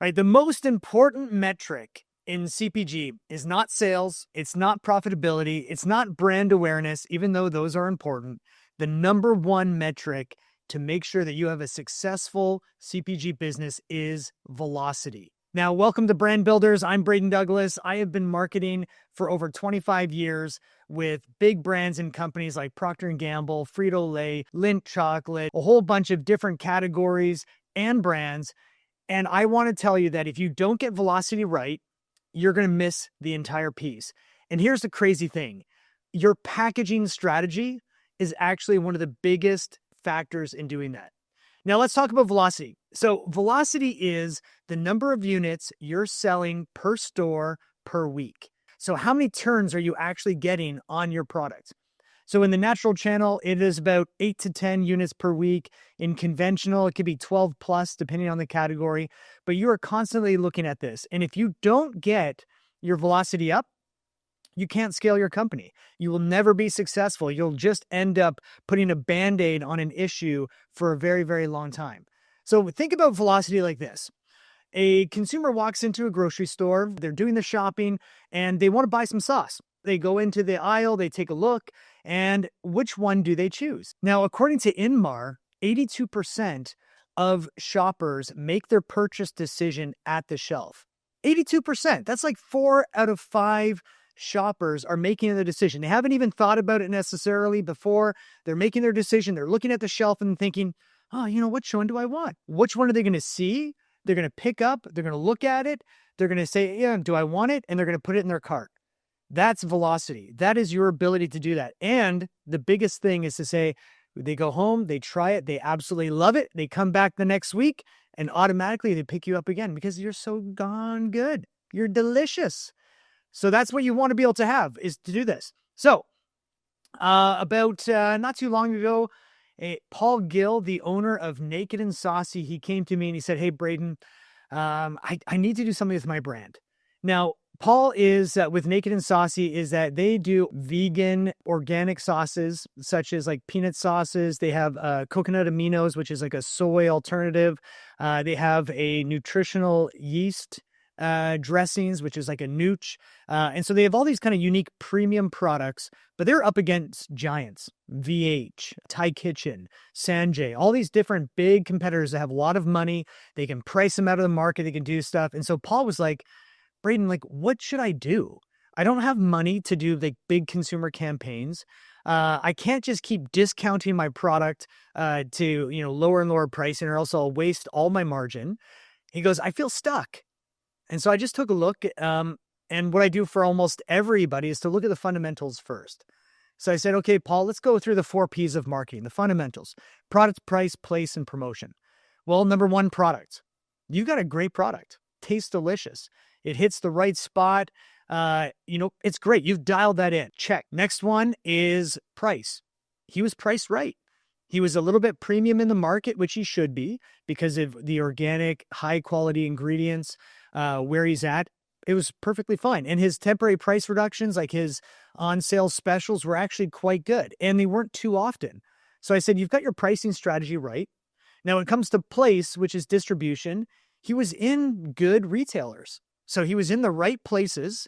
Right? The most important metric in CPG is not sales, it's not profitability, it's not brand awareness, even though those are important. The number one metric to make sure that you have a successful CPG business is velocity. Now, welcome to Brand Builders. I'm Braden Douglas. I have been marketing for over 25 years with big brands and companies like Procter & Gamble, Frito-Lay, Lindt Chocolate, a whole bunch of different categories and brands. And I want to tell you that if you don't get velocity right, you're going to miss the entire piece. And here's the crazy thing. Your packaging strategy is actually one of the biggest factors in doing that. Now let's talk about velocity. So velocity is the number of units you're selling per store per week. So how many turns are you actually getting on your product? So in the natural channel, it is about 8 to 10 units per week. In conventional, it could be 12 plus, depending on the category. But you are constantly looking at this. And if you don't get your velocity up, you can't scale your company. You will never be successful. You'll just end up putting a Band-Aid on an issue for a very, very long time. So think about velocity like this. A consumer walks into a grocery store, they're doing the shopping, and they want to buy some sauce. They go into the aisle, they take a look, and which one do they choose? Now, according to Inmar, 82% of shoppers make their purchase decision at the shelf. 82%. That's like 4 out of 5 shoppers are making the decision. They haven't even thought about it necessarily before. They're making their decision. They're looking at the shelf and thinking, oh, which one do I want? Which one are they going to see? They're going to pick up. They're going to look at it. They're going to say, yeah, do I want it? And they're going to put it in their cart. That's velocity. That is your ability to do that. And the biggest thing is to say, they go home, they try it, they absolutely love it. They come back the next week and automatically they pick you up again because you're so darn good. You're delicious. So that's what you want to be able to have, is to do this. So about not too long ago, Paul Gill, the owner of Naked and Saucey, he came to me and he said, hey, Braden, I need to do something with my brand. Now, Paul is with Naked and Saucey is that they do vegan organic sauces, such as like peanut sauces. They have coconut aminos, which is like a soy alternative. They have a nutritional yeast dressings, which is like a nooch. And so they have all these kind of unique premium products, but they're up against giants, VH, Thai Kitchen, Sanjay, all these different big competitors that have a lot of money. They can price them out of the market. They can do stuff. And so Paul was like, Braden, like, what should I do? I don't have money to do like big consumer campaigns. I can't just keep discounting my product to, lower and lower pricing, or else I'll waste all my margin. He goes, I feel stuck. And so I just took a look, and what I do for almost everybody is to look at the fundamentals first. So I said, okay, Paul, let's go through the 4 P's of marketing, the fundamentals: product, price, place, and promotion. Well, number 1, product. You got a great product, tastes delicious. It hits the right spot. It's great. You've dialed that in. Check. Next one is price. He was priced right. He was a little bit premium in the market, which he should be because of the organic, high quality ingredients where he's at. It was perfectly fine. And his temporary price reductions, like his on sale specials, were actually quite good. And they weren't too often. So I said, you've got your pricing strategy right. Now, when it comes to place, which is distribution, he was in good retailers. So he was in the right places.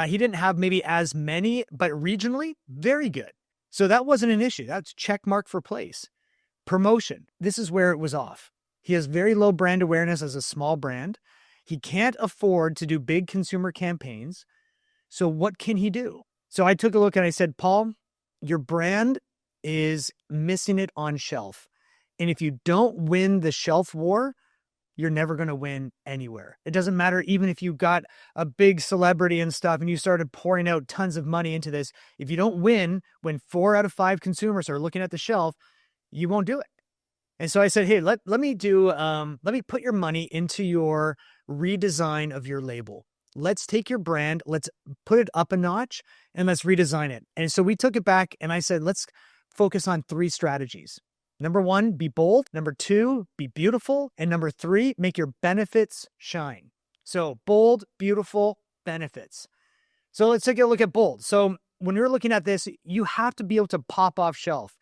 He didn't have maybe as many, but regionally, very good. So that wasn't an issue. That's check mark for place. Promotion. This is where it was off. He has very low brand awareness as a small brand. He can't afford to do big consumer campaigns. So what can he do? So I took a look and I said, Paul, your brand is missing it on shelf. And if you don't win the shelf war, you're never going to win anywhere. It doesn't matter even if you got a big celebrity and stuff and you started pouring out tons of money into this. If you don't win when 4 out of 5 consumers are looking at the shelf, you won't do it. And so I said, hey, let me put your money into your redesign of your label. Let's take your brand, let's put it up a notch, and let's redesign it. And so we took it back and I said, let's focus on 3 strategies. Number 1, be bold. Number 2, be beautiful. And number 3, make your benefits shine. So bold, beautiful, benefits. So let's take a look at bold. So when you're looking at this, you have to be able to pop off shelf.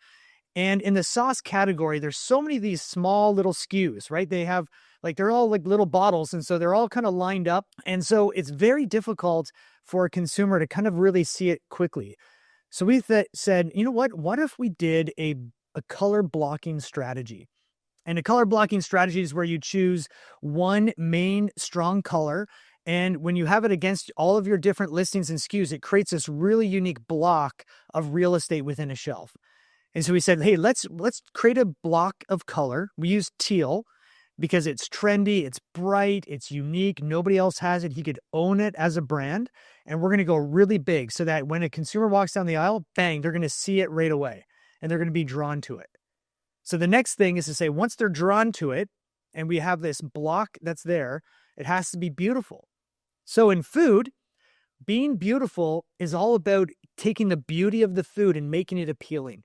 And in the sauce category, there's so many of these small little SKUs, right? They have they're all like little bottles. And so they're all kind of lined up. And so it's very difficult for a consumer to kind of really see it quickly. So we said, you know what? What if we did a color blocking strategy? And a color blocking strategy is where you choose one main strong color. And when you have it against all of your different listings and SKUs, it creates this really unique block of real estate within a shelf. And so we said, hey, let's create a block of color. We used teal because it's trendy, it's bright, it's unique. Nobody else has it. He could own it as a brand. And we're going to go really big so that when a consumer walks down the aisle, bang, they're going to see it right away and they're going to be drawn to it. So the next thing is to say, once they're drawn to it and we have this block that's there, it has to be beautiful. So in food, being beautiful is all about taking the beauty of the food and making it appealing.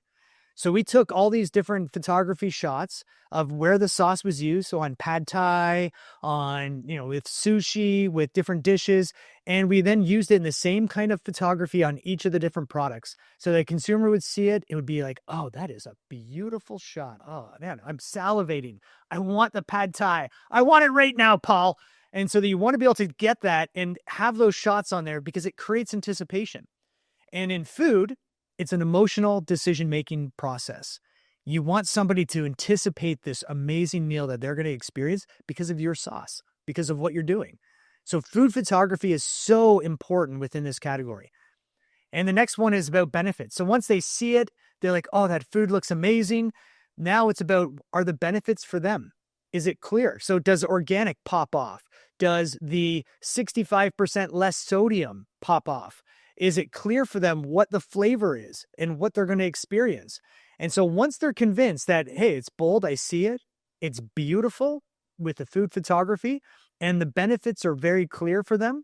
So we took all these different photography shots of where the sauce was used. So on pad thai, on, with sushi, with different dishes. And we then used it in the same kind of photography on each of the different products. So the consumer would see it. It would be like, oh, that is a beautiful shot. Oh man, I'm salivating. I want the pad thai. I want it right now, Paul. And so that you want to be able to get that and have those shots on there because it creates anticipation. And in food, it's an emotional decision-making process. You want somebody to anticipate this amazing meal that they're going to experience because of your sauce, because of what you're doing. So food photography is so important within this category. And the next one is about benefits. So once they see it, they're like, oh, that food looks amazing. Now it's about, are the benefits for them? Is it clear? So does organic pop off? Does the 65% less sodium pop off? Is it clear for them what the flavor is and what they're going to experience? And so once they're convinced that, hey, it's bold, I see it, it's beautiful with the food photography, and the benefits are very clear for them,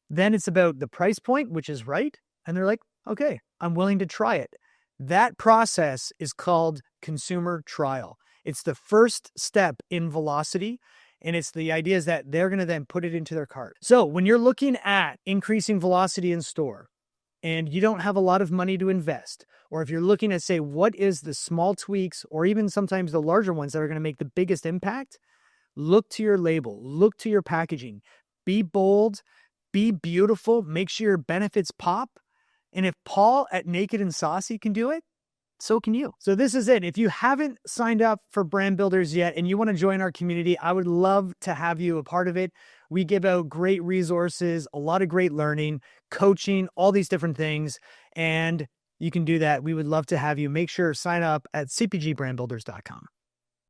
then it's about the price point, which is right. And they're like, okay, I'm willing to try it. That process is called consumer trial. It's the first step in velocity. And it's the idea is that they're going to then put it into their cart. So when you're looking at increasing velocity in store and you don't have a lot of money to invest, or if you're looking at, say, what is the small tweaks or even sometimes the larger ones that are going to make the biggest impact, look to your label, look to your packaging, be bold, be beautiful, make sure your benefits pop. And if Paul at Naked and Saucey can do it, so can you. So this is it. If you haven't signed up for Brand Builders yet and you want to join our community, I would love to have you a part of it. We give out great resources, a lot of great learning, coaching, all these different things. And you can do that. We would love to have you. Make sure to sign up at cpgbrandbuilders.com.